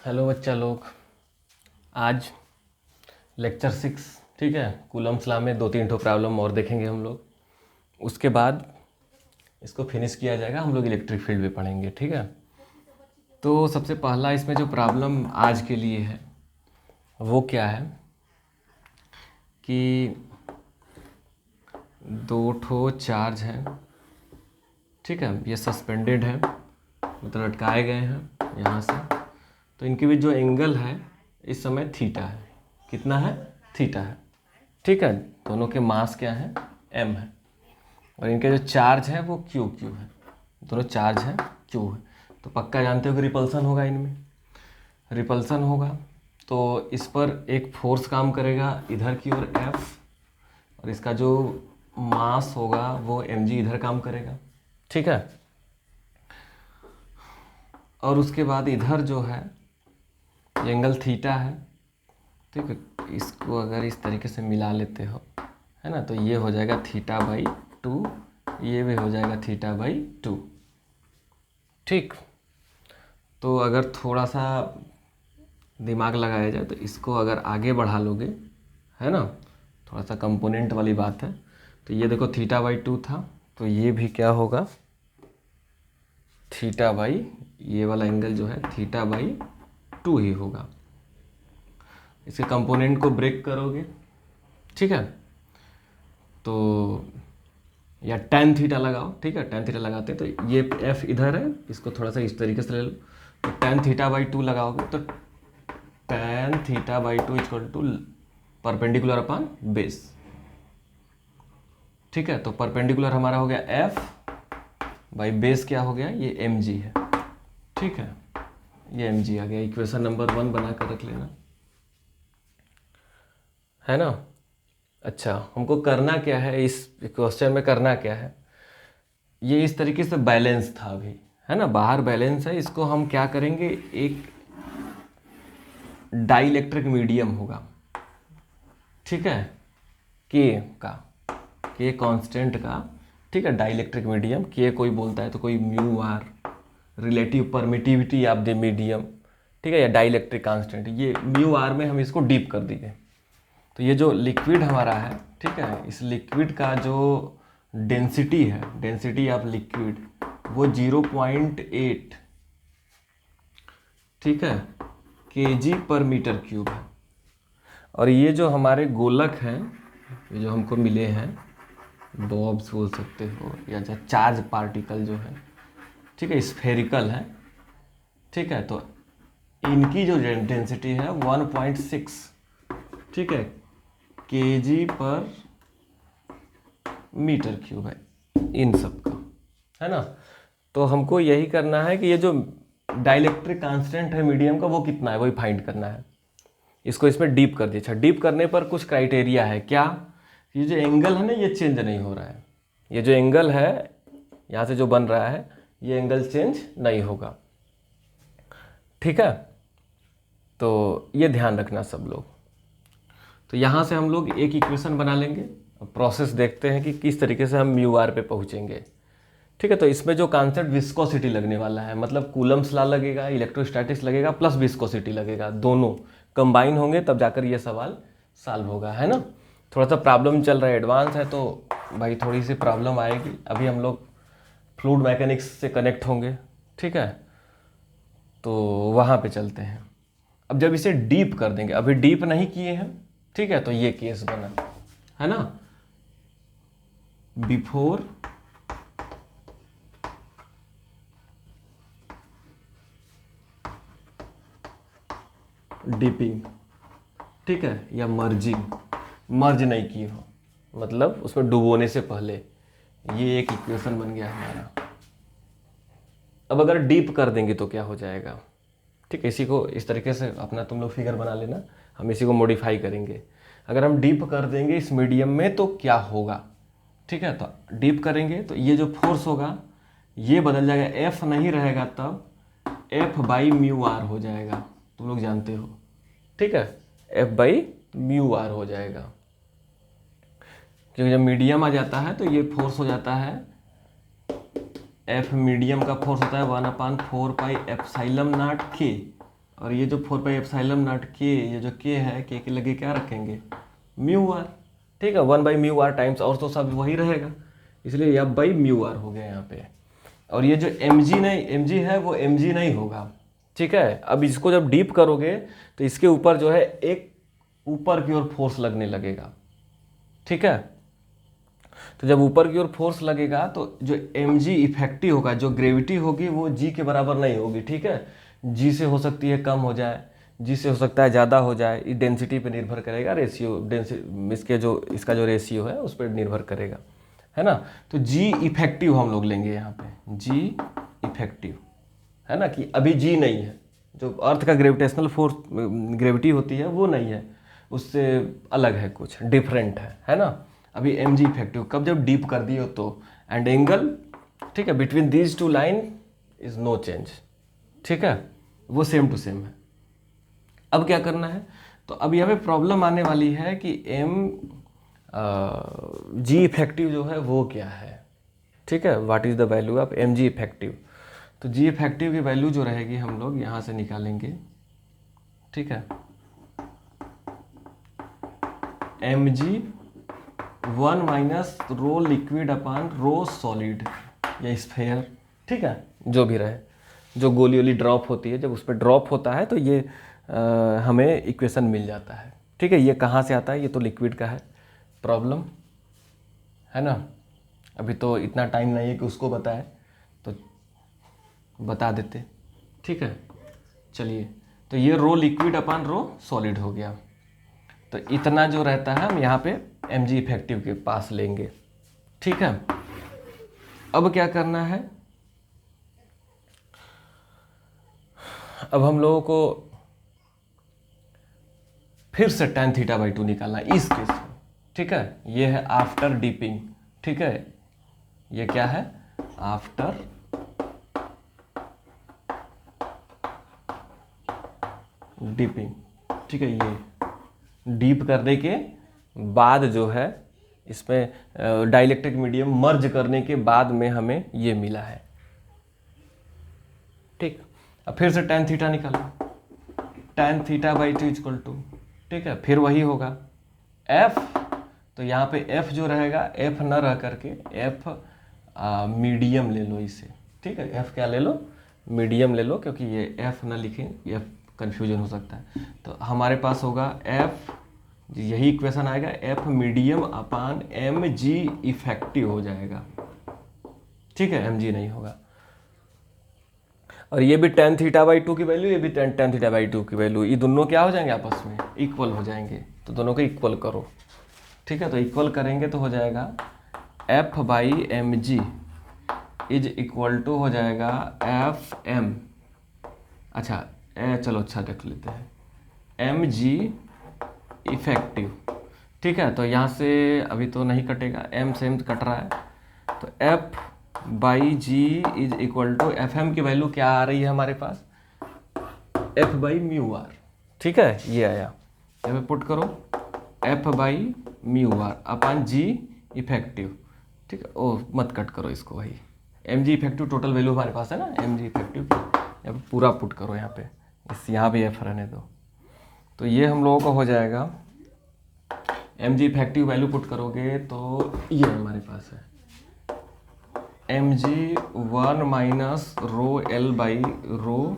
Hello बच्चा लोग। आज लेक्चर 6, ठीक है, कूलम्ब्स लॉ में 2-3 ठो प्रॉब्लम और देखेंगे हम लोग। उसके बाद इसको फिनिश किया जाएगा, हम लोग इलेक्ट्रिक फील्ड भी पढ़ेंगे, ठीक है। तो सबसे पहला इसमें जो प्रॉब्लम आज के लिए है वो क्या है कि 2 ठो चार्ज हैं, ठीक है, ये सस्पेंडेड है, मतलब लटकाए गए हैं यहाँ से। तो इनके बीच जो एंगल है इस समय थीटा है। कितना है? थीटा है, ठीक है। दोनों के मास क्या है? m है। और इनके जो चार्ज है वो q है। दोनों चार्ज है q है। तो पक्का जानते हो कि रिपल्सन होगा, इनमें रिपल्सन होगा। तो इस पर एक फोर्स काम करेगा इधर की ओर F, और इसका जो मास होगा वो mg इधर काम करेगा, ठीक है। और उसके बाद इधर जो है एंगल थीटा है, ठीक है। इसको अगर इस तरीके से मिला लेते हो, है ना, तो ये हो जाएगा θ/2, ये भी हो जाएगा θ/2, ठीक। तो अगर थोड़ा सा दिमाग लगाया जाए तो इसको अगर आगे बढ़ा लोगे, है ना, थोड़ा सा कंपोनेंट वाली बात है। तो ये देखो θ/2 था, तो ये भी क्या होगा, ये वाला एंगल जो है θ/2 ही होगा। इसके कंपोनेंट को ब्रेक करोगे, ठीक है, तो या tan थीटा लगाओ, ठीक है। tan थीटा लगाते हैं तो ये f इधर है, इसको थोड़ा सा इस तरीके से ले लो। तो tan θ/2 लगाओगे तो tan θ/2 equal to perpendicular upon base, ठीक है। तो परपेंडिकुलर हमारा हो गया f बाई बेस, क्या हो गया, ये mg है, ठीक है। ये mg आ गया। इक्वेशन नंबर 1 बना कर रख लेना, है ना। अच्छा, हमको करना क्या है इस क्वेश्चन में, करना क्या है, ये इस तरीके से बैलेंस था अभी, है ना, बाहर बैलेंस है। इसको हम क्या करेंगे, एक डाइलेक्ट्रिक मीडियम होगा, ठीक है, के कांस्टेंट का, ठीक है, डाइलेक्ट्रिक मीडियम। के कोई बोलता है तो कोई mu R, relative permittivity of the medium, ठीक है, या डाइलेक्ट्रिक कांस्टेंट, ये म्यू आर में हम इसको डीप कर दिए। तो ये जो लिक्विड हमारा है, ठीक है, इस लिक्विड का जो डेंसिटी है, डेंसिटी ऑफ लिक्विड, वो 0.8, ठीक है, kg/m³ है। और ये जो हमारे गोलक हैं, ये जो हमको मिले हैं, बॉब्स बोल सकते हो, या चार्ज पार्टिकल जो है, ठीक है, स्फेरिकल है, ठीक है। तो इनकी जो डेंसिटी है 1.6, ठीक है, kg/m³ है इन सब का, है ना। तो हमको यही करना है कि ये जो डाइलेक्ट्रिक कांस्टेंट है मीडियम का वो कितना है, वही फाइंड करना है। इसको इसमें डीप कर दिया। अच्छा, डीप करने पर कुछ क्राइटेरिया है, क्या, ये जो एंगल है ना ये चेंज नहीं हो रहा है। ये जो एंगल है यहाँ से जो बन रहा है, ये एंगल चेंज नहीं होगा, ठीक है। तो ये ध्यान रखना सब लोग। तो यहाँ से हम लोग एक इक्वेशन बना लेंगे। अब प्रोसेस देखते हैं कि किस तरीके से हम म्यू आर पे पहुँचेंगे, ठीक है। तो इसमें जो कॉन्सेप्ट विस्कोसिटी लगने वाला है, मतलब कूलम्ब्स लॉ लगेगा, इलेक्ट्रोस्टैटिक्स लगेगा, प्लस विस्कोसिटी लगेगा, दोनों कंबाइन होंगे तब जाकर ये सवाल सॉल्व होगा, है ना। थोड़ा सा प्रॉब्लम चल रहा है, एडवांस है, तो भाई थोड़ी सी प्रॉब्लम आएगी। अभी हम लोग फ्लूइड मैकेनिक्स से कनेक्ट होंगे, ठीक है, तो वहाँ पे चलते हैं। अब जब इसे डीप कर देंगे, अभी डीप नहीं किए हैं, ठीक है, तो ये केस बना, है ना, बिफोर डीपिंग, ठीक है, या मर्जिंग, मर्ज नहीं किए हो, मतलब उसमें डुबोने से पहले। ये एक इक्वेशन बन गया हमारा। अब अगर डीप कर देंगे तो क्या हो जाएगा, ठीक है। इसी को इस तरीके से अपना तुम लोग फिगर बना लेना, हम इसी को मॉडिफाई करेंगे। अगर हम डीप कर देंगे इस मीडियम में तो क्या होगा, ठीक है। तो डीप करेंगे तो ये जो फोर्स होगा ये बदल जाएगा, F नहीं रहेगा तब F/μr हो जाएगा, तुम लोग जानते हो, ठीक है, F/μr हो जाएगा। क्योंकि जब मीडियम आ जाता है तो ये फोर्स हो जाता है, F मीडियम का फोर्स होता है 1/4πε0 K, और ये जो 4πε0 के, ये जो के है, के लगे क्या रखेंगे, म्यू आर। ठीक है, 1/μr टाइम्स, और तो सब वही रहेगा, इसलिए अब बाई म्यू आर हो गया यहाँ पे। और ये जो mg है वो mg नहीं होगा। ठीक है, अब इसको जब डीप करोगे तो इसके ऊपर जो है एक ऊपर की ओर फोर्स लगने लगेगा। ठीक है, तो जब ऊपर की ओर फोर्स लगेगा तो जो mg इफेक्टिव होगा, जो ग्रेविटी होगी वो g के बराबर नहीं होगी। ठीक है, g से हो सकती है कम हो जाए, g से हो सकता है ज़्यादा हो जाए, ये डेंसिटी पे निर्भर करेगा, रेशियो इसका जो रेशियो है उस पर निर्भर करेगा, है ना। तो g इफेक्टिव हम लोग लेंगे यहाँ पे, g इफेक्टिव, है ना, कि अभी g नहीं है, जो अर्थ का ग्रेविटेशनल फोर्स ग्रेविटी होती है वो नहीं है, उससे अलग है, कुछ डिफरेंट है ना। अभी mg इफेक्टिव कब, जब डीप कर दिए हो तो, एंड एंगल, ठीक है, between these two line is no change. ठीक है, वो सेम टू सेम है। अब क्या करना है, तो अब यहाँ पे प्रॉब्लम आने वाली है कि जी इफेक्टिव जो है वो क्या है। ठीक है, what is the value of mg effective. तो जी इफेक्टिव की वैल्यू जो रहेगी हम लोग यहाँ से निकालेंगे। ठीक है, mg 1 माइनस रो लिक्विड अपान रो सॉलिड या स्फेयर। ठीक है, जो भी रहे, जो गोली वोली ड्रॉप होती है, जब उस पर ड्रॉप होता है तो ये हमें इक्वेशन मिल जाता है। ठीक है, ये कहाँ से आता है, ये तो लिक्विड का है प्रॉब्लम, है ना। अभी तो इतना टाइम नहीं है कि उसको बताए, तो बता देते। ठीक है, चलिए, तो ये रो लिक्विड अपान रो सॉलिड हो गया, तो इतना जो रहता है हम यहाँ पे mg इफेक्टिव के पास लेंगे। ठीक है, अब क्या करना है, अब हम लोगों को फिर से tan θ/2 निकालना है इस केस में। ठीक है, ये है आफ्टर डीपिंग। ठीक है, ये क्या है, आफ्टर डीपिंग। ठीक है, ये डीप करने के बाद जो है, इसमें डाइलेक्ट्रिक मीडियम मर्ज करने के बाद में हमें ये मिला है। ठीक, अब फिर से tan θ निकालो, tan θ/2 इक्वल टू, ठीक है, फिर वही होगा f, तो यहाँ पे f जो रहेगा, f न रह करके f मीडियम ले लो इसे। ठीक है, f क्या ले लो, मीडियम ले लो, क्योंकि ये f न लिखें, ये कन्फ्यूजन हो सकता है। तो हमारे पास होगा f, यही इक्वेशन आएगा, f मीडियम अपान mg इफेक्टिव हो जाएगा। ठीक है, mg नहीं होगा, और ये भी tan θ/2 की वैल्यू, ये भी tan θ/2 की वैल्यू, ये दोनों क्या हो जाएंगे, आपस में इक्वल हो जाएंगे। तो दोनों को इक्वल करो। ठीक है, तो इक्वल करेंगे तो हो जाएगा f/mg इज इक्वल टू हो जाएगा fm, अच्छा चलो अच्छा देख लेते हैं, mg इफेक्टिव। ठीक है, तो यहाँ से अभी तो नहीं कटेगा, m से m कट रहा है, तो f/g is equal to fm की वैल्यू क्या आ रही है हमारे पास, f/μr। ठीक है, ये आया, यहाँ पे पुट करो f/μr अपान g इफेक्टिव। ठीक है, ओ मत कट करो इसको, वही mg इफेक्टिव टोटल वैल्यू हमारे पास है ना, mg इफेक्टिव यहाँ पे पूरा पुट करो, यहाँ पे यहाँ भी f रहने दो। तो ये हम लोगों को हो जाएगा, mg इफेक्टिव वैल्यू पुट करोगे तो ये हमारे पास है mg 1 माइनस रो l/रो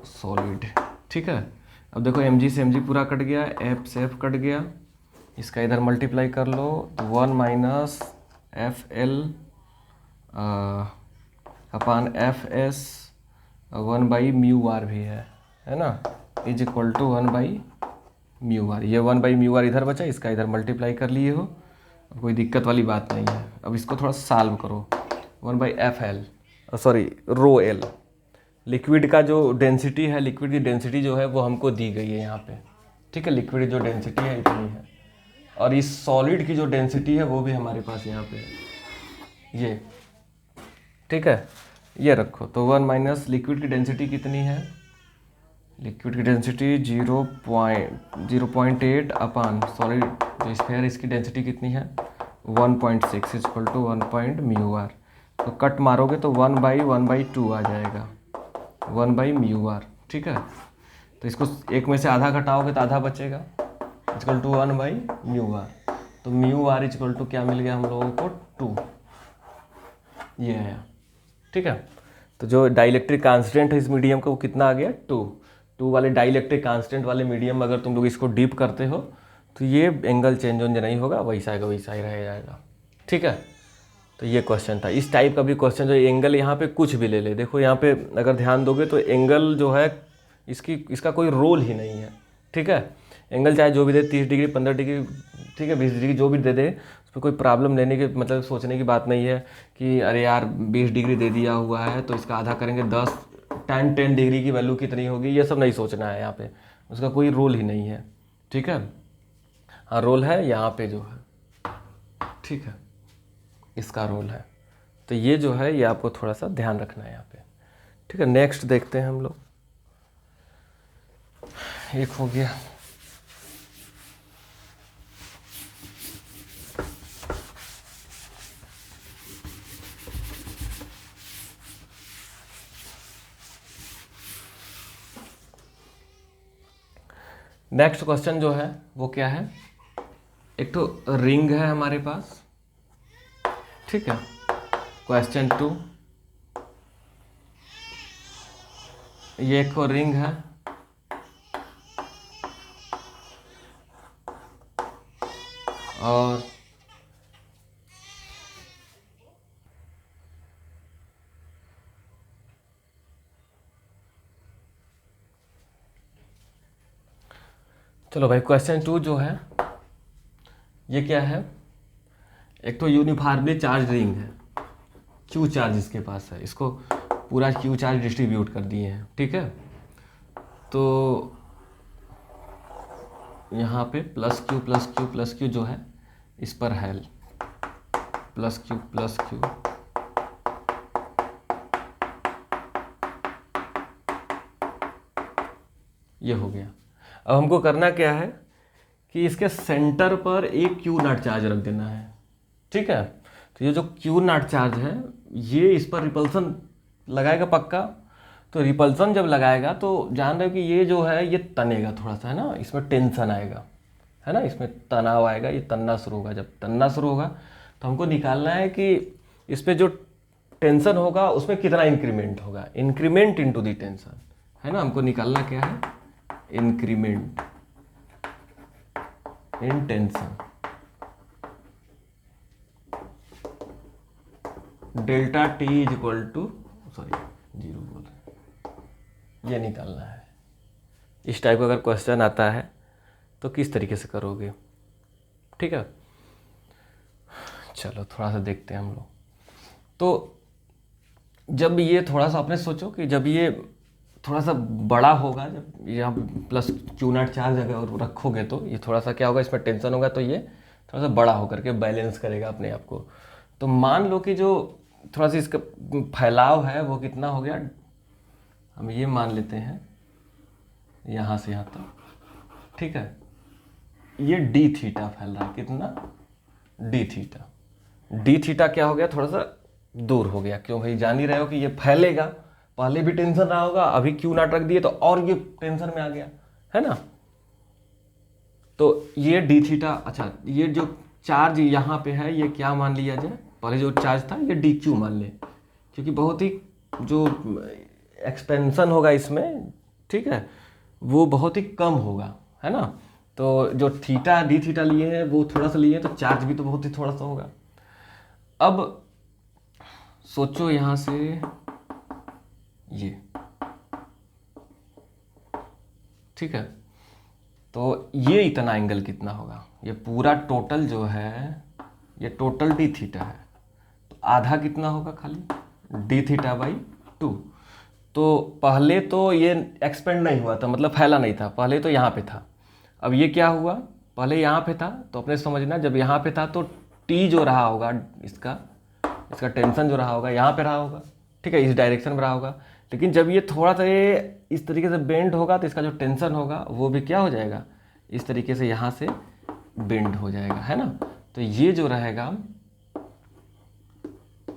सॉलिड। ठीक है, अब देखो mg से mg पूरा कट गया, f से f कट गया, इसका इधर मल्टीप्लाई कर लो, तो 1 माइनस fl अपान fs 1/μr भी है ना, इज इक्वल टू 1/μr। ये 1/μr इधर बचा, इसका इधर मल्टीप्लाई कर लिए हो, कोई दिक्कत वाली बात नहीं है। अब इसको थोड़ा सॉल्व करो, 1/fl सॉरी रो l, लिक्विड का जो डेंसिटी है, लिक्विड की डेंसिटी जो है वो हमको दी गई है यहाँ पे। ठीक है, लिक्विड जो डेंसिटी है इतनी है, और इस सॉलिड की जो डेंसिटी है वो भी हमारे पास यहाँ पे है, ये। ठीक है, ये रखो, तो 1 माइनस लिक्विड की डेंसिटी कितनी है, लिक्विड की डेंसिटी 0.8 अपान सॉलिड जो स्फीयर, इसकी डेंसिटी कितनी है 1.6 इक्वल टू 1/μr। तो कट मारोगे तो 1/1/2 आ जाएगा, 1/μr। ठीक है। तो इसको एक में से आधा घटाओगे तो आधा बचेगा, इक्वल टू 1/μr। तो μr इक्वल टू क्या मिल गया हम लोगों को 2, ये आया, ठीक है। तो जो डाइलेक्ट्रिक कांस्टेंट है इस मीडियम का वो कितना आ गया 2 वाले डाइलेक्ट्रिक कांस्टेंट वाले मीडियम अगर तुम लोग इसको डीप करते हो तो ये एंगल चेंज नहीं होगा, वैसा आएगा वैसा ही रह जाएगा, ठीक है। तो ये क्वेश्चन था। इस टाइप का भी क्वेश्चन जो एंगल यहाँ पे कुछ भी ले ले, देखो यहाँ पे अगर ध्यान दोगे तो एंगल जो है इसका कोई रोल ही नहीं है, ठीक है। एंगल चाहे जो भी दे, 30 डिग्री 15 डिग्री, ठीक है, 20 डिग्री, जो भी दे दे, उस पर कोई प्रॉब्लम लेने की मतलब सोचने की बात नहीं है कि अरे यार 20 डिग्री दे दिया हुआ है तो इसका आधा करेंगे 10 डिग्री की वैल्यू कितनी होगी, ये सब नहीं सोचना है यहाँ पे, उसका कोई रोल ही नहीं है, ठीक है। हाँ रोल है यहाँ पे जो है, ठीक है, इसका रोल है। तो ये जो है ये आपको थोड़ा सा ध्यान रखना है यहाँ पे, ठीक है। नेक्स्ट देखते हैं हम लोग, एक हो गया। नेक्स्ट क्वेश्चन जो है वो क्या है, एक तो रिंग है हमारे पास, ठीक है। क्वेश्चन 2, ये एक रिंग है और चलो भाई क्वेश्चन 2 जो है ये क्या है, एक तो यूनिफॉर्मली चार्ज रिंग है, क्यू चार्ज इसके पास है, इसको पूरा क्यू चार्ज डिस्ट्रीब्यूट कर दिए हैं, ठीक है। तो यहाँ पे plus Q plus Q plus Q जो है इस पर है प्लस क्यू प्लस क्यू, ये हो गया। अब हमको करना क्या है कि इसके सेंटर पर एक क्यू नॉट चार्ज रख देना है, ठीक है। तो ये जो क्यू नॉट चार्ज है ये इस पर रिपल्सन लगाएगा पक्का। तो रिपल्सन जब लगाएगा तो जान रहे हो कि ये जो है ये तनेगा थोड़ा सा, है ना, इसमें टेंशन आएगा, है ना, इसमें तनाव आएगा, ये तनना शुरू होगा। जब तनना शुरू होगा तो हमको निकालना है कि इस पर जो टेंशन होगा उसमें कितना इंक्रीमेंट होगा, इंक्रीमेंट इनटू द टेंशन, है ना। हमको निकालना क्या है, increment in tension, delta T is equal to, sorry 0 बोल रहे, ये निकालना है। इस टाइप का अगर क्वेश्चन आता है तो किस तरीके से करोगे, ठीक है। चलो थोड़ा सा देखते हैं हम लोग। तो जब ये थोड़ा सा आपने सोचो कि जब ये थोड़ा सा बड़ा होगा, जब यहाँ प्लस क्यू नॉट चार्ज अगर रखोगे तो ये थोड़ा सा क्या होगा, इसमें टेंशन होगा तो ये थोड़ा सा बड़ा होकर के बैलेंस करेगा अपने आप को। तो मान लो कि जो थोड़ा सा इसका फैलाव है वो कितना हो गया, हम ये मान लेते हैं यहाँ से यहाँ तक, ठीक है। ये डी थीटा फैल रहा है, कितना, डी थीटा। डी थीटा क्या हो गया, थोड़ा सा दूर हो गया, क्यों भाई, जान ही रहे हो कि ये फैलेगा, पहले भी टेंशन रहा होगा, अभी क्यू नॉट रख दिए तो और ये टेंशन में आ गया, है ना। तो ये डी थीटा, अच्छा ये जो चार्ज यहाँ पे है ये क्या मान लिया जाए, पहले जो चार्ज था ये डी क्यू मान ले, क्योंकि बहुत ही जो एक्सपेंशन होगा इसमें, ठीक है, वो बहुत ही कम होगा, है ना। तो जो थीटा डी थीटा लिए हैं वो थोड़ा सा लिए हैं तो चार्ज भी तो बहुत ही थोड़ा सा होगा। अब सोचो यहाँ से ये, ठीक है, तो ये इतना एंगल कितना होगा, ये पूरा टोटल जो है ये टोटल डी थीटा है, तो आधा कितना होगा, खाली डी थीटा बाई 2। तो पहले तो ये एक्सपेंड नहीं हुआ था, मतलब फैला नहीं था, पहले तो यहाँ पे था। अब ये क्या हुआ, पहले यहाँ पे था, तो अपने समझना जब यहाँ पे था तो टी जो रहा होगा इसका टेंशन जो रहा होगा यहाँ पे रहा होगा, ठीक है, इस डायरेक्शन में रहा होगा। लेकिन जब ये थोड़ा सा ये इस तरीके से बेंड होगा तो इसका जो टेंशन होगा वो भी क्या हो जाएगा, इस तरीके से यहाँ से बेंड हो जाएगा, है ना। तो ये जो रहेगा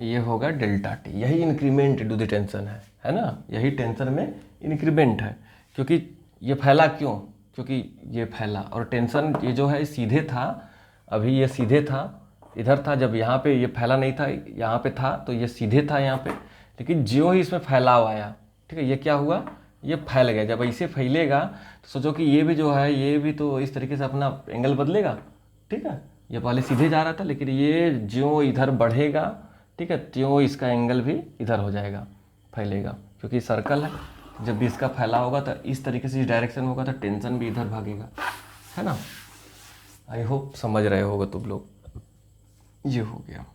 ये होगा डेल्टा टी, यही इंक्रीमेंट इनटू द टेंशन है है ना, यही टेंशन में इंक्रीमेंट है। क्योंकि ये फैला क्यों, क्योंकि ये फैला, और टेंशन ये जो है सीधे था, अभी ये सीधे था, इधर था, जब यहाँ पे ये फैला नहीं था, यहाँ पे था, तो ये सीधे था यहाँ पे, लेकिन ज्यों ही इसमें फैलाव आया, ठीक है, ये क्या हुआ, ये फैल गया। जब ऐसे फैलेगा तो सोचो कि ये भी जो है, ये भी तो इस तरीके से अपना एंगल बदलेगा, ठीक है। ये पहले सीधे जा रहा था, लेकिन ये ज्यों इधर बढ़ेगा, ठीक है, त्यों इसका एंगल भी इधर हो जाएगा, फैलेगा, क्योंकि सर्कल है। जब भी इसका फैला होगा तो इस तरीके से, इस डायरेक्शन में होगा, तो टेंशन भी इधर भागेगा, है ना। आई होप समझ रहे होगे तुम लोग। ये हो गया,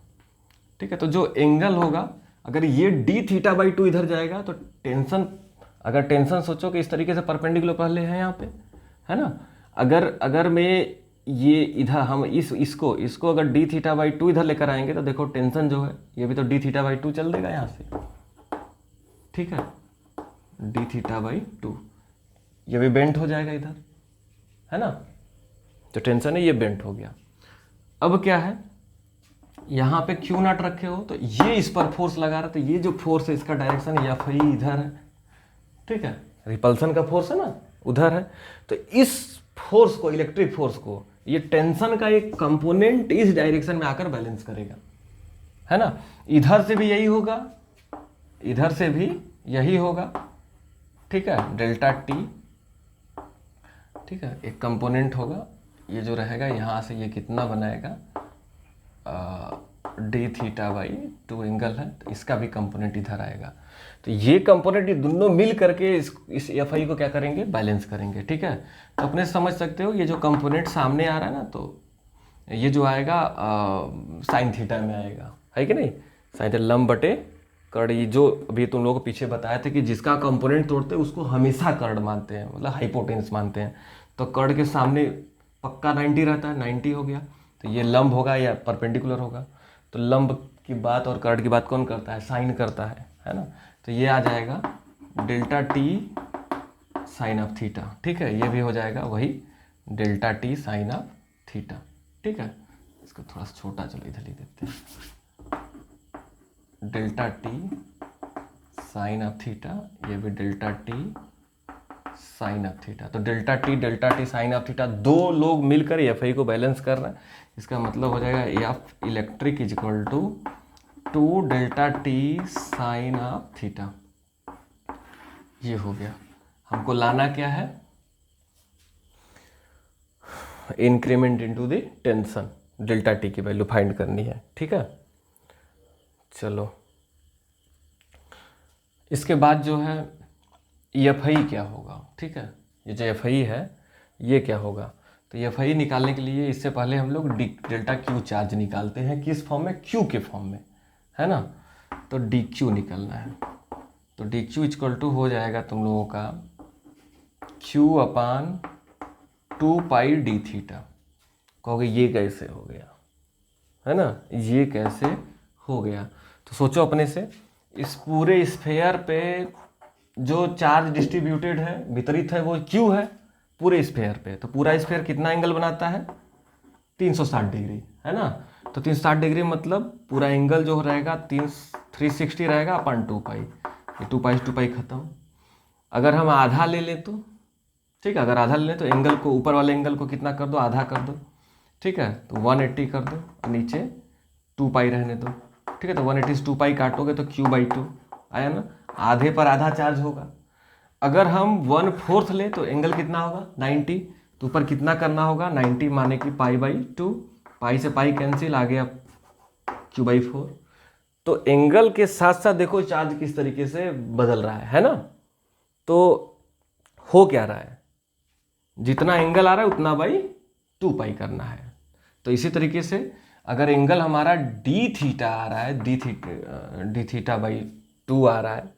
ठीक है। तो जो एंगल होगा, अगर ये डी थीटा बाई 2 इधर जाएगा तो टेंशन, अगर टेंशन सोचो कि इस तरीके से परपेंडिकुलर पहले है यहाँ पे, है ना। अगर मैं ये इधर, हम इसको अगर डी थीटा बाई 2 इधर लेकर आएंगे तो देखो टेंशन जो है ये भी तो डी थीटा बाई 2 चल देगा यहाँ से, ठीक है, डी थीटा बाई 2, ये भी बेंट हो जाएगा इधर, है ना। तो टेंशन है, ये बेंट हो गया। अब क्या है, यहाँ पे क्यू नॉट रखे हो तो ये इस पर फोर्स लगा रहा है, तो ये जो फोर्स है इसका डायरेक्शन एफ आई इधर है, ठीक है, रिपल्सन का फोर्स है ना, उधर है। तो इस फोर्स को, इलेक्ट्रिक फोर्स को, ये टेंशन का एक कंपोनेंट इस डायरेक्शन में आकर बैलेंस करेगा, है ना। इधर से भी यही होगा, इधर से भी यही होगा, ठीक है, डेल्टा टी, ठीक है, एक कंपोनेंट होगा, ये जो रहेगा यहाँ से ये कितना बनाएगा, डी थीटा बाई 2 एंगल है, तो इसका भी कंपोनेंट इधर आएगा। तो ये कंपोनेंट, ये दोनों मिल करके इस एफ आई को क्या करेंगे, बैलेंस करेंगे, ठीक है। तो अपने समझ सकते हो, ये जो कंपोनेंट सामने आ रहा है ना, तो ये जो आएगा साइन थीटा में आएगा, है कि नहीं, साइन लंब बटे कर्ण। ये जो अभी तुम लोगों को पीछे बताया था कि जिसका कंपोनेंट तोड़ते हैं उसको हमेशा कर्ण मानते हैं, मतलब हाइपोटेन्स मानते हैं। तो कर्ण के सामने पक्का 90 रहता है, 90 हो गया, तो ये लंब होगा या परपेंडिकुलर होगा। तो लंब की बात और कर्ण की बात कौन करता है, साइन करता है ना। तो ये आ जाएगा delta T sine of theta, ठीक है, ये भी हो जाएगा वही delta T sine of theta, ठीक है। इसको थोड़ा सा छोटा, चलो इधर ही देते हैं, delta T sine of theta, ये भी delta T sine of theta. तो delta T sine of theta, दो लोग मिलकर एफ आई को बैलेंस कर रहे हैं। इसका मतलब हो जाएगा F electric is equal to 2 delta T sine of theta. ये हो गया। हमको लाना क्या है, increment into the tension, delta T की वैल्यू फाइंड करनी है, ठीक है। चलो इसके बाद जो है एफ आई क्या होगा, ठीक है, ये जो एफ आई है ये क्या होगा। तो एफ आई निकालने के लिए इससे पहले हम लोग डेल्टा क्यू चार्ज निकालते हैं, किस फॉर्म में, क्यू के फॉर्म में, है ना। तो डी क्यू निकलना है, तो डी क्यू इक्वल टू हो जाएगा तुम लोगों का क्यू अपान 2 पाई डी थीटा। कहोगे ये कैसे हो गया, है ना, ये कैसे हो गया। तो सोचो अपने से, इस पूरे स्फेयर पे जो चार्ज डिस्ट्रीब्यूटेड है, वितरित है, वो क्यू है पूरे स्फेयर पे। तो पूरा स्फेयर कितना एंगल बनाता है, 360 डिग्री, है ना। तो 360 डिग्री मतलब पूरा एंगल जो रहेगा 360 रहेगा अपन 2 पाई, ये 2 पाई खत्म। अगर हम आधा ले लें तो, ठीक है, अगर आधा ले लें तो एंगल को, ऊपर वाले एंगल को कितना कर दो, आधा कर दो, ठीक है। तो 180 कर दो, नीचे 2 पाई रहने दो, ठीक है। तो 180 से 2 पाई काटोगे तो क्यू बाई 2 आया ना, आधे पर आधा चार्ज होगा। अगर हम 1/4 ले तो एंगल कितना होगा, 90, तो ऊपर कितना करना होगा, 90 माने कि पाई बाई 2, पाई से पाई कैंसिल, आ गया क्यू बाई 4। तो एंगल के साथ साथ देखो चार्ज किस तरीके से बदल रहा है ना। तो हो क्या रहा है, जितना एंगल आ रहा है उतना बाई 2 पाई करना है। तो इसी तरीके से अगर एंगल हमारा डी थीटा आ रहा है, डी थीटा बाई 2 आ रहा है,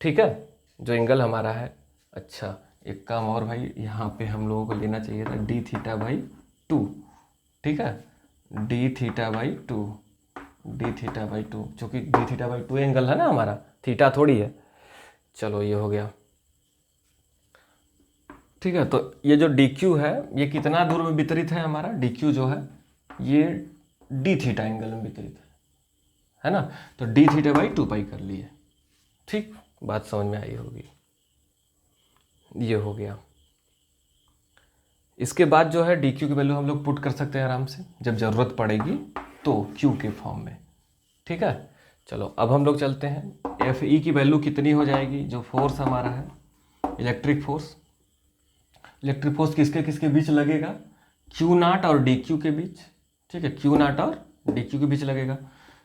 ठीक है, जो एंगल हमारा है। अच्छा एक काम और भाई, यहाँ पे हम लोगों को लेना चाहिए था डी थीटा बाई 2, ठीक है, D theta by 2, D theta by 2, चूँकि डी थीटा बाई 2 एंगल है ना हमारा, थीटा थोड़ी है। चलो ये हो गया, ठीक है। तो ये जो डी क्यू है ये कितना दूर में वितरित है हमारा, डी क्यू जो है ये डी थीटा एंगल में वितरित है ना। तो डी थीटा बाई 2 पाई कर लिए, ठीक। बात समझ में आई होगी। ये हो गया। इसके बाद जो है डी क्यू की वैल्यू हम लोग पुट कर सकते हैं आराम से जब ज़रूरत पड़ेगी तो क्यू के फॉर्म में। ठीक है, चलो अब हम लोग चलते हैं। एफ ई की वैल्यू कितनी हो जाएगी, जो फोर्स हमारा है इलेक्ट्रिक फोर्स। इलेक्ट्रिक फोर्स किसके किसके बीच लगेगा, क्यू नाट और डी क्यू के बीच। ठीक है, क्यू नाट और डी क्यू के बीच लगेगा।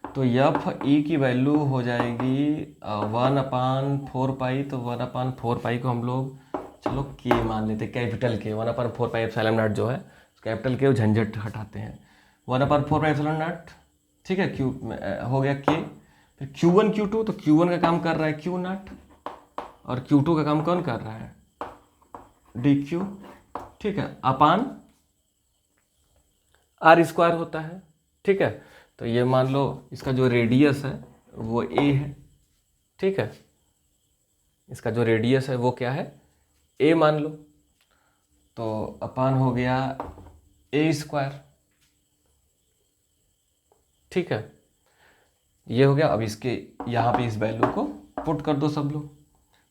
तो एफ ई की वैल्यू हो जाएगी 1/4 पाई। तो 1/4 पाई को हम लोग चलो के मान लेते हैं, कैपिटल के। 1/4 पाई एप्सिलॉन नॉट जो है कैपिटल के झंझट हटाते हैं। 1/4 पाई एप्सिलॉन नॉट। ठीक है, क्यू हो गया के। फिर Q1 Q2, तो Q1 का काम कर रहा है क्यू नाट और Q2 का काम कौन कर रहा है, डी क्यू। ठीक है, अपान आर स्क्वायर होता है। ठीक है, तो ये मान लो इसका जो रेडियस है वो ए है। ठीक है, इसका जो रेडियस है वो क्या है, ए मान लो। तो अपान हो गया ए स्क्वायर। ठीक है, ये हो गया। अब इसके यहाँ पे इस वैल्यू को पुट कर दो सब लोग।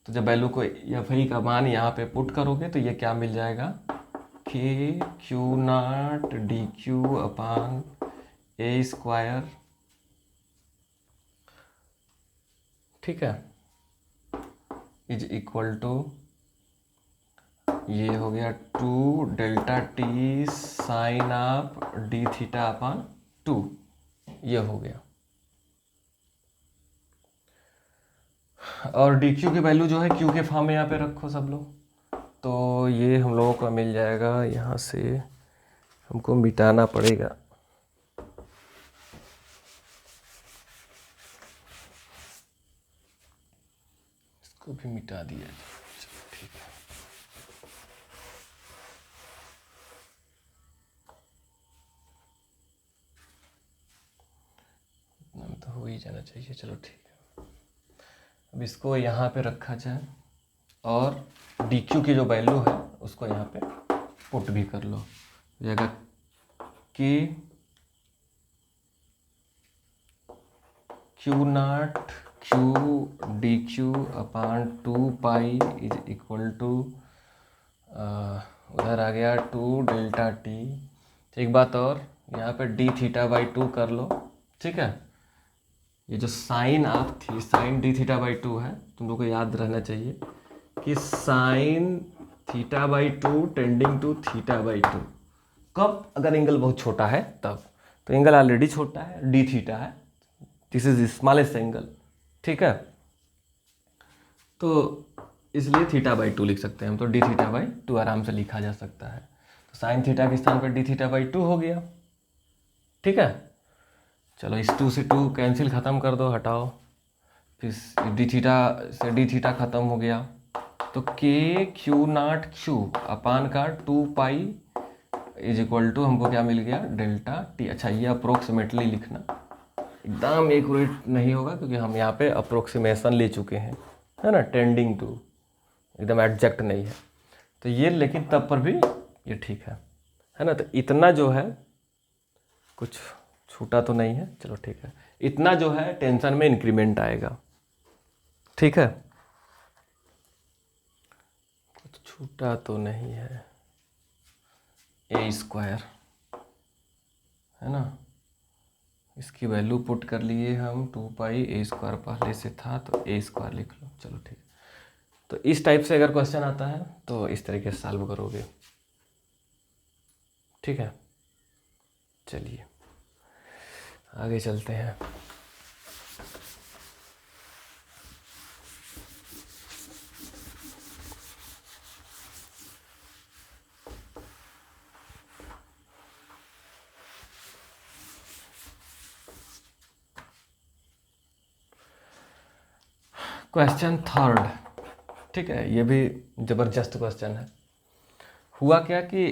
तो जब वैल्यू को एफ ई का मान यहाँ पे पुट करोगे तो ये क्या मिल जाएगा, K Q naught D Q upon A square. ठीक है, इज इक्वल टू ये हो गया 2 delta T sine of D theta upon 2। ये हो गया। और डी क्यू की वैल्यू जो है क्यू के फॉर्म में यहाँ पे रखो सब लोग। तो ये हम लोगों को मिल जाएगा, यहाँ से हमको मिटाना पड़ेगा। इसको भी मिटा दिया जाए। चलो ठीक है, इतना तो हो ही जाना चाहिए। चलो ठीक है, अब इसको यहाँ पे रखा जाए और डी क्यू की जो वैल्यू है उसको यहाँ पे पुट भी कर लो। जगह कि Q naught Q D Q upon 2 pi is equal to उधर आ गया 2 डेल्टा टी। एक बात और, यहाँ पे डी थीटा बाई 2 कर लो। ठीक है, ये जो साइन ऑफ थी साइन डी थीटा बाई 2 है, तुम लोग को याद रहना चाहिए कि sine theta by 2 tending to theta by 2। कब, अगर एंगल बहुत छोटा है तब। तो एंगल ऑलरेडी छोटा है, डी थीटा है, दिस इज स्मॉलेस्ट एंगल। ठीक है, तो इसलिए थीटा बाई 2 लिख सकते हैं हम। तो डी थीटा बाई 2 आराम से लिखा जा सकता है। तो साइन थीटा के स्थान पर डी थीटा बाई 2 हो गया। ठीक है, चलो इस 2 से 2 कैंसिल, ख़त्म कर दो, हटाओ। फिर डी थीटा से डी थीटा ख़त्म हो गया। तो के क्यू नाट क्यू अपान का 2 पाई इज इक्वल टू हमको क्या मिल गया, डेल्टा टी। अच्छा, ये अप्रोक्सीमेटली लिखना, एकदम एक्यूरेट नहीं होगा क्योंकि हम यहाँ पे अप्रोक्सीमेशन ले चुके हैं, है ना, टेंडिंग टू, एकदम एग्जैक्ट नहीं है। तो ये लेकिन तब पर भी ये ठीक है ना। तो इतना जो है कुछ छूटा तो नहीं है, चलो ठीक है। इतना जो है टेंशन में इंक्रीमेंट आएगा। ठीक है, कुछ छूटा तो नहीं है। ए स्क्वायर है ना, इसकी वैल्यू पुट कर लिए हम 2 पाई ए स्क्वायर, पहले से था तो ए स्क्वायर लिख लो। चलो ठीक है, तो इस टाइप से अगर क्वेश्चन आता है तो इस तरीके से सॉल्व करोगे। ठीक है, चलिए आगे चलते हैं। Question third. ठीक है, ये भी ज़बरदस्त क्वेश्चन है। हुआ क्या कि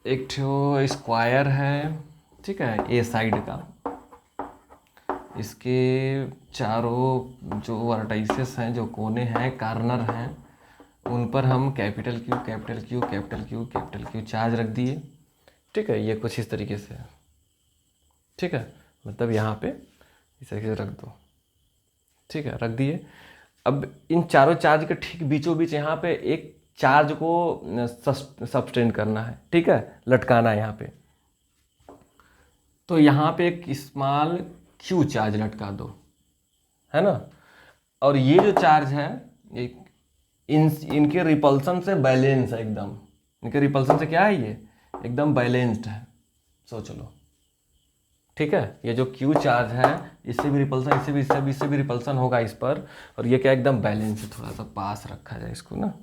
एक ठो स्क्वायर है, ठीक है, ए साइड का। इसके चारों जो वर्टाइसेस हैं, जो कोने हैं, कार्नर हैं, उन पर हम capital Q capital Q capital Q capital Q charge रख दिए। ठीक है, ये कुछ इस तरीके से है। ठीक है, मतलब यहाँ पे इस तरीके से रख दो। ठीक है, रख दिए। अब इन चारों चार्ज के ठीक बीचों बीच यहाँ पे एक चार्ज को सब्सटेंड करना है, ठीक है, लटकाना है यहाँ पे। तो यहाँ पे एक स्मॉल क्यू चार्ज लटका दो, है ना। और ये जो चार्ज है एक इनके रिपल्सन से बैलेंस है एकदम, इनके रिपल्सन से क्या है, ये एकदम बैलेंस्ड है, सोच लो, ठीक है। ये जो क्यू चार्ज है इससे भी रिपल्सन, इससे भी रिपल्सन होगा इस पर, और ये क्या एकदम बैलेंस है। थोड़ा सा पास रखा जाए इसको ना,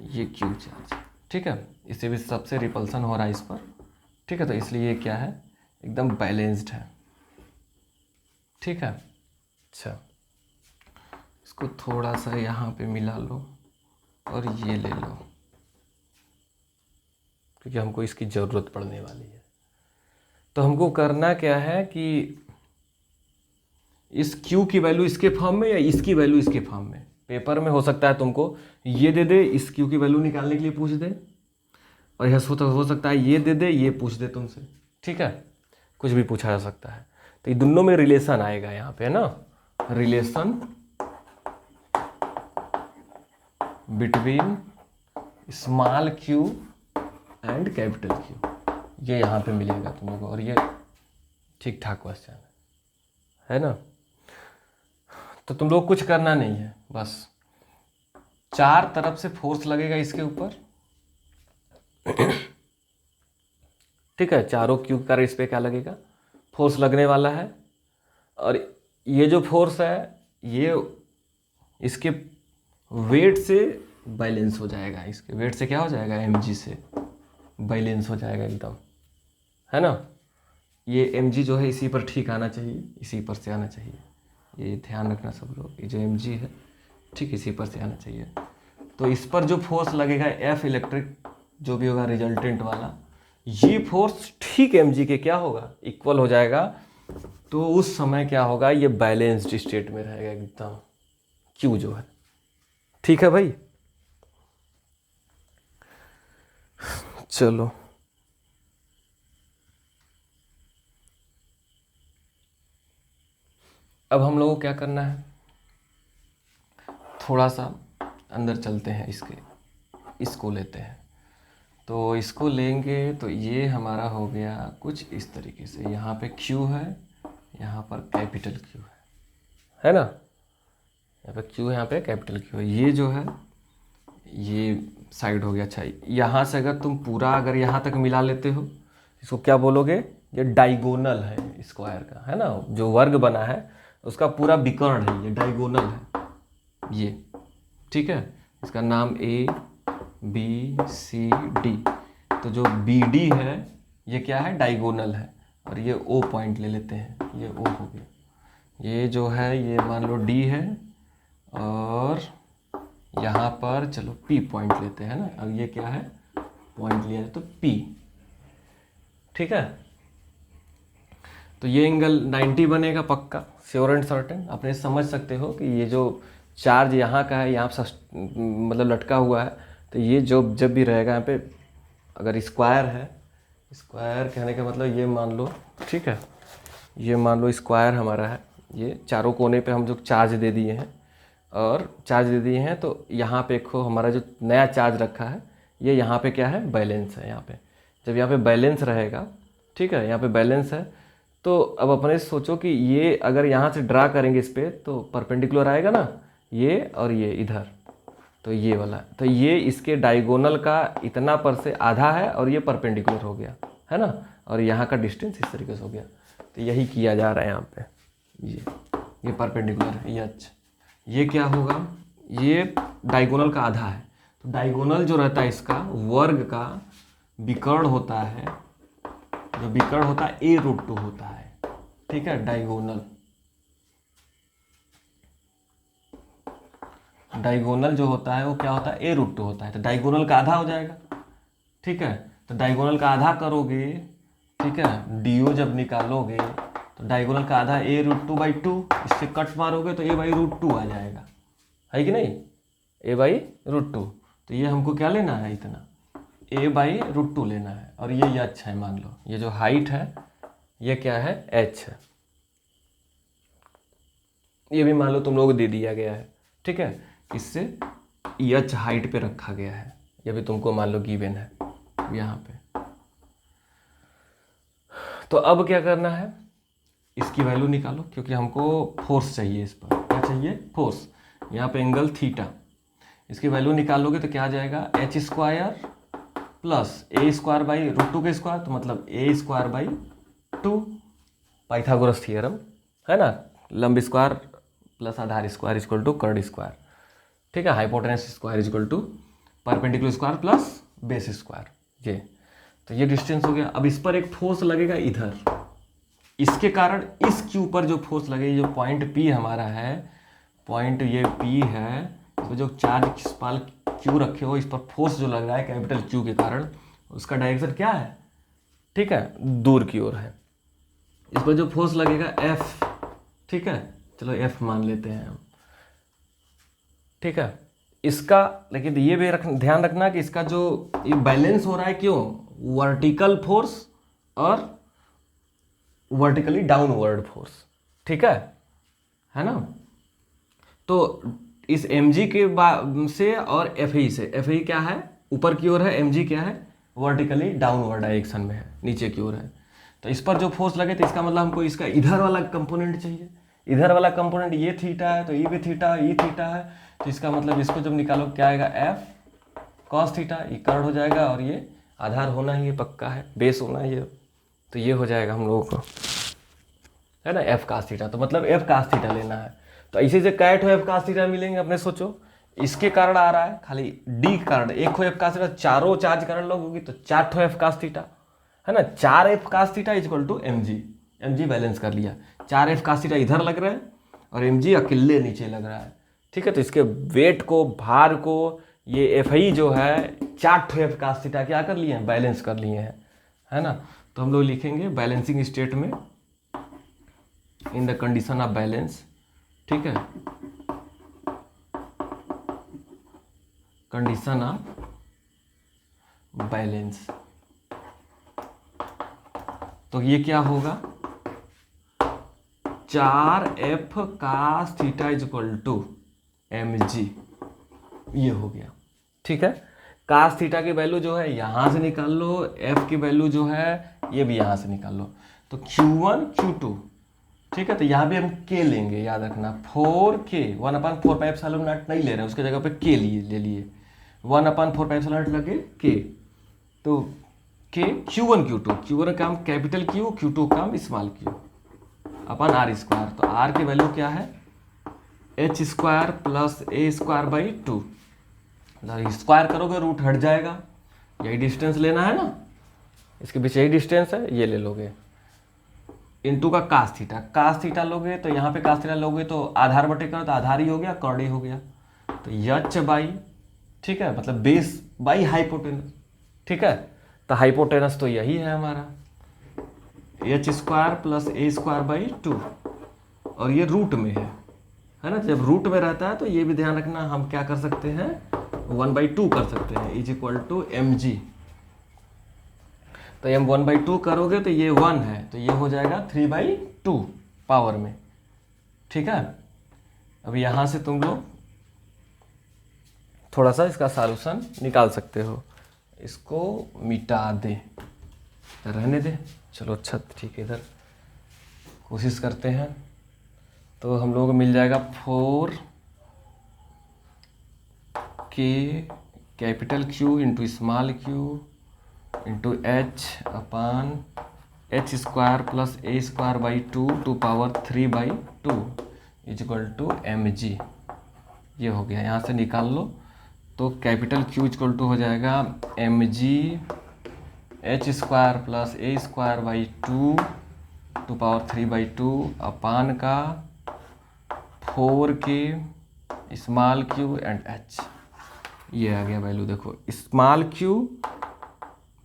ये क्यू चार्ज, ठीक है, इससे भी सबसे रिपल्सन हो रहा है इस पर, ठीक है। तो इसलिए ये क्या है, एकदम बैलेंस्ड है, ठीक है। अच्छा, इसको थोड़ा सा यहाँ पे मिला लो और ये ले लो, क्योंकि हमको इसकी ज़रूरत पड़ने वाली है। तो हमको करना क्या है कि इस Q की वैल्यू इसके फॉर्म में या इसकी वैल्यू इसके फॉर्म में, पेपर में हो सकता है तुमको ये दे दे, इस Q की वैल्यू निकालने के लिए पूछ दे, और यह हो सकता है ये दे दे, ये पूछ दे तुमसे, ठीक है, कुछ भी पूछा जा सकता है। तो ये दोनों में रिलेशन आएगा यहाँ पे, है ना, relation between small q and capital Q, ये यहाँ पे मिलेगा तुम लोग, और ये ठीक ठाक क्वेश्चन है ना। तो तुम लोग कुछ करना नहीं है, बस चार तरफ से फोर्स लगेगा इसके ऊपर, ठीक है, चारों क्यू का इस पे क्या लगेगा, फोर्स लगने वाला है। और ये जो फोर्स है ये इसके वेट से बैलेंस हो जाएगा, इसके वेट से क्या हो जाएगा, mg से बैलेंस हो जाएगा एकदम, है ना। ये mg जो है इसी पर ठीक आना चाहिए, इसी पर से आना चाहिए, ये ध्यान रखना सब लोग, ये जो mg है ठीक इसी पर से आना चाहिए। तो इस पर जो फोर्स लगेगा F इलेक्ट्रिक जो भी होगा रिजल्टेंट वाला, ये फोर्स ठीक mg के क्या होगा, इक्वल हो जाएगा। तो उस समय क्या होगा, ये बैलेंस्ड स्टेट में रहेगा एकदम Q जो है, ठीक है भाई। चलो अब हम लोगों को क्या करना है, थोड़ा सा अंदर चलते हैं, इसको लेते हैं। तो इसको लेंगे तो ये हमारा हो गया कुछ इस तरीके से, यहाँ पे Q है, यहाँ पर कैपिटल Q है ना, यहाँ पे Q है, यहाँ पे कैपिटल Q है। ये जो है ये साइड हो गया। अच्छा, यहाँ से अगर तुम पूरा अगर यहाँ तक मिला लेते हो, इसको क्या बोलोगे, ये डायगोनल है स्क्वायर का, है ना, जो वर्ग बना है उसका पूरा विकर्ण है, ये डायगोनल है ये, ठीक है। इसका नाम ABCD, तो जो BD है ये क्या है, डायगोनल है, और ये O पॉइंट ले लेते हैं, ये O हो गया। ये जो है ये मान लो D है, और यहाँ पर चलो P पॉइंट लेते हैं ना, अब ये क्या है, पॉइंट लिया है तो P, ठीक है। तो ये एंगल 90 बनेगा पक्का, श्योर एंड सर्टेन। अपने समझ सकते हो कि ये जो चार्ज यहाँ का है, यहाँ मतलब लटका हुआ है, तो ये जो जब भी रहेगा यहाँ पे, अगर स्क्वायर है, स्क्वायर कहने का मतलब ये मान लो, ठीक है, ये मान लो स्क्वायर हमारा है, ये चारों कोने पे हम जो चार्ज दे दिए हैं, और चार्ज दे दिए हैं, तो यहाँ पे देखो हमारा जो नया चार्ज रखा है ये यहाँ पे क्या है, बैलेंस है। यहाँ पे जब यहाँ पे बैलेंस रहेगा, ठीक है, यहाँ पे बैलेंस है, तो अब अपने सोचो कि ये अगर यहाँ से ड्रा करेंगे इस पर तो परपेंडिकुलर आएगा ना, ये और ये इधर, तो ये वाला, तो ये इसके डायगोनल का इतना पर से आधा है, और ये परपेंडिकुलर हो गया, है ना, और यहाँ का डिस्टेंस इस तरीके से हो गया। तो यही किया जा रहा है यहाँ पे, ये परपेंडिकुलर है ये। अच्छा, ये क्या होगा, ये डायगोनल का आधा है, तो डायगोनल जो रहता है इसका वर्ग का विकर्ण होता है, जो विकर्ण होता है A√2 होता है, ठीक है। डायगोनल जो होता है वो क्या होता है, A√2 होता है, तो डायगोनल का आधा हो जाएगा, ठीक है। तो डायगोनल का आधा करोगे, ठीक है, DO जब निकालोगे तो डायगोनल का आधा A√2/2, इससे कट मारोगे तो A/√2 आ जाएगा, है कि नहीं, A/√2। तो ये हमको क्या लेना है, इतना A/√2 लेना है, और ये अच्छा है, मान लो ये जो हाइट है ये क्या है, h है, ये भी मान लो तुम लोग दे दिया गया है, ठीक है, इससे एच हाइट पे रखा गया है, ये भी तुमको मान लो गिवन है यहाँ पे। तो अब क्या करना है, इसकी वैल्यू निकालो, क्योंकि हमको फोर्स चाहिए इस पर। क्या चाहिए? फोर्स। यहाँ पे एंगल थीटा, इसकी वैल्यू निकालोगे तो क्या आ जाएगा, H square plus A square by root 2 के स्क्वायर, तो मतलब A square by 2, Pythagoras theorem है ना, लंब स्क्वायर प्लस आधार स्क्वायर इक्वल टू कर्ड स्क्वायर, ठीक है, hypotenuse square equal to perpendicular square plus base square. ये तो ये डिस्टेंस हो गया। अब इस पर एक फोर्स लगेगा इधर, इसके कारण इस क्यू पर जो फोर्स लगेगी, जो पॉइंट पी हमारा है, पॉइंट ये पी है, इसमें जो चार्ज स्मॉल क्यू रखे हो, इस पर फोर्स जो लग रहा है कैपिटल क्यू के कारण, उसका डायरेक्शन क्या है, ठीक है, दूर की ओर है। इस पर जो फोर्स लगेगा एफ, ठीक है, चलो एफ मान लेते हैं हम, ठीक है। इसका लेकिन ये भी ध्यान रखना कि इसका जो ये बैलेंस हो रहा है, क्यों, वर्टिकल फोर्स और वर्टिकली डाउनवर्ड फोर्स, ठीक है ना। तो इस mg के से और fe से, fe क्या है, ऊपर की ओर है, mg क्या है, वर्टिकली डाउनवर्ड डायरेक्शन में है, नीचे की ओर है। तो इस पर जो फोर्स लगे तो इसका मतलब हमको इसका इधर वाला कंपोनेंट चाहिए। इधर वाला कंपोनेंट ये थीटा है, तो ये भी थीटा, ये थीटा है, तो इसका मतलब इसको जब निकालो क्या आएगा, एफ कॉस थीटा, ये कर्ड हो जाएगा, और ये आधार होना ही पक्का है, बेस होना ही है, तो ये हो जाएगा हम लोगों को, है ना, एफ कास थीटा। तो मतलब एफ कास थीटा लेना है। तो इसी से कैट हो एफ कास थीटा मिलेंगे अपने, सोचो इसके कारण आ रहा है खाली डी कारण, एक हो एफ कास थीटा, चारों चार्ज कारण लोग होगी तो 4 ठो एफ कास थीटा, है ना, 4 F cos theta equal to M G balance कर लिया, 4 एफ कास थीटा इधर लग रहा है और एम जी अकेले नीचे लग रहा है, ठीक है। तो इसके वेट को, भार को, ये एफ आई जो है 4 ठो एफ कास थीटा क्या कर लिए हैं, बैलेंस कर लिए हैं, है ना। तो हम लोग लिखेंगे बैलेंसिंग स्टेट में, in the condition of balance, ठीक है, कंडीशन ऑफ बैलेंस। तो ये क्या होगा, 4 F cos theta equal to M G, ये हो गया, ठीक है। कास थीटा की वैल्यू जो है यहां से निकाल लो, एफ की वैल्यू जो है ये भी यहां से निकाल लो, तो Q1 Q2, ठीक है। तो यहाँ भी हम के लेंगे, याद रखना 4K, 1/4 पाई एप्सिलॉन नॉट नहीं ले रहे हैं, उसके जगह पे के ले लिए, 1/4 पाई एप्सिलॉन नॉट लगे के, तो के Q1 Q2, Q1 का काम कैपिटल Q, Q2 का काम small Q upon R square. तो आर की वैल्यू क्या है, H square plus A square by 2, square करोगे रूट हट जाएगा, यही डिस्टेंस लेना है ना, इसके बीच यही डिस्टेंस है, ये ले लोगे, इनटू का कास थीटा लोगे, तो यहाँ पे कास थीटा लोगे तो आधार बटे करो तो आधार ही हो गया, कर्ड ही हो गया, तो एच बाई, ठीक है, मतलब बेस बाई हाइपोटेनस, ठीक है। तो हाइपोटेनस तो यही है हमारा, H square plus A square by 2, और ये रूट में है ना। जब रूट में रहता है तो ये भी ध्यान रखना, हम क्या कर सकते हैं, 1/2 कर सकते हैं, is equal to M G. तो एम 1/2 करोगे तो ये 1 है, तो ये हो जाएगा 3/2 पावर में, ठीक है। अब यहाँ से तुम लोग थोड़ा सा इसका सॉल्यूशन निकाल सकते हो, इसको मिटा दे, रहने दे, चलो अच्छा ठीक है, इधर कोशिश करते हैं। तो हम लोगों को मिल जाएगा 4K capital Q into small Q into H upon H square plus A square by 2 to power 3/2 is equal to M G, ये हो गया। यहाँ से निकाल लो, तो कैपिटल Q इक्वल टू हो जाएगा M G H square plus A square by 2 to power 3/2 upon का 4K small Q and H, ये आ गया वैल्यू। देखो स्मॉल Q,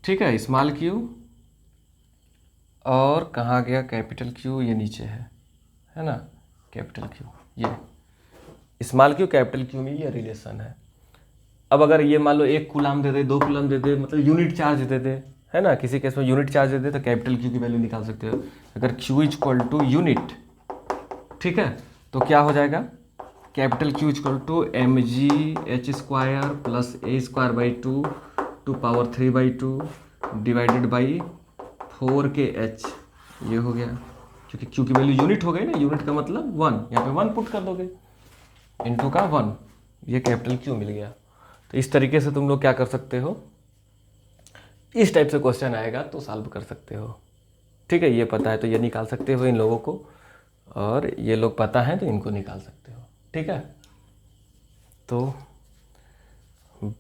ठीक है, स्मॉल Q, और कहाँ गया कैपिटल Q, ये नीचे है ना, कैपिटल Q, ये स्मॉल Q कैपिटल Q में ये रिलेशन है। अब अगर ये मान लो 1 कूलाम दे दे, 2 कूलाम दे दे, मतलब यूनिट चार्ज दे दे, है ना, किसी केस में यूनिट चार्ज दे दे, तो कैपिटल Q की वैल्यू निकाल सकते हो। अगर Q इक्वल टू यूनिट, ठीक है, तो क्या हो जाएगा, capital Q equal to mgh² plus a² 2 power 3/2 divided by 4kh, ये हो गया। क्योंकि Q की वैल्यू यूनिट हो गई ना, यूनिट का मतलब 1, यहाँ पे 1 पुट कर दोगे, इनटू का 1, ये कैपिटल Q मिल गया। तो इस तरीके से तुम लोग क्या कर सकते हो, इस टाइप से क्वेश्चन आएगा तो सॉल्व कर सकते हो। ठीक है, ये पता है तो ये निकाल सकते हो इन लोगों को, और ये लोग पता है तो इनको निकाल सकते हो। ठीक है, तो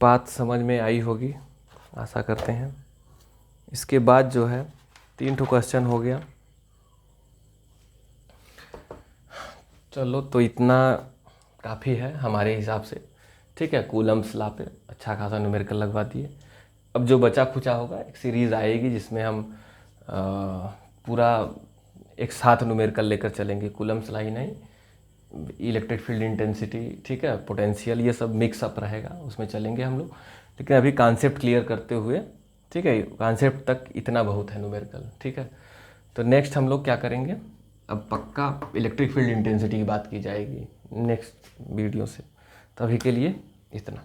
बात समझ में आई होगी, आशा करते हैं। इसके बाद जो है 3 ठो क्वेश्चन हो गया। चलो, तो इतना काफ़ी है हमारे हिसाब से। ठीक है, कूलम्स लॉ पे अच्छा खासा न्यूमेरिकल लगवा दिए। अब जो बचा खुचा होगा, एक सीरीज़ आएगी जिसमें हम पूरा एक साथ न्यूमेरिकल लेकर चलेंगे। कूलम्स लॉ ही नहीं, इलेक्ट्रिक फील्ड इंटेंसिटी, ठीक है, पोटेंशियल, ये सब मिक्स अप रहेगा, उसमें चलेंगे हम लोग। लेकिन अभी कॉन्सेप्ट क्लियर करते हुए, ठीक है, कॉन्सेप्ट तक इतना बहुत है न्यूमेरिकल। ठीक है, तो नेक्स्ट हम लोग क्या करेंगे, अब पक्का इलेक्ट्रिक फील्ड इंटेंसिटी की बात की जाएगी नेक्स्ट वीडियो से। तो अभी के लिए इतना।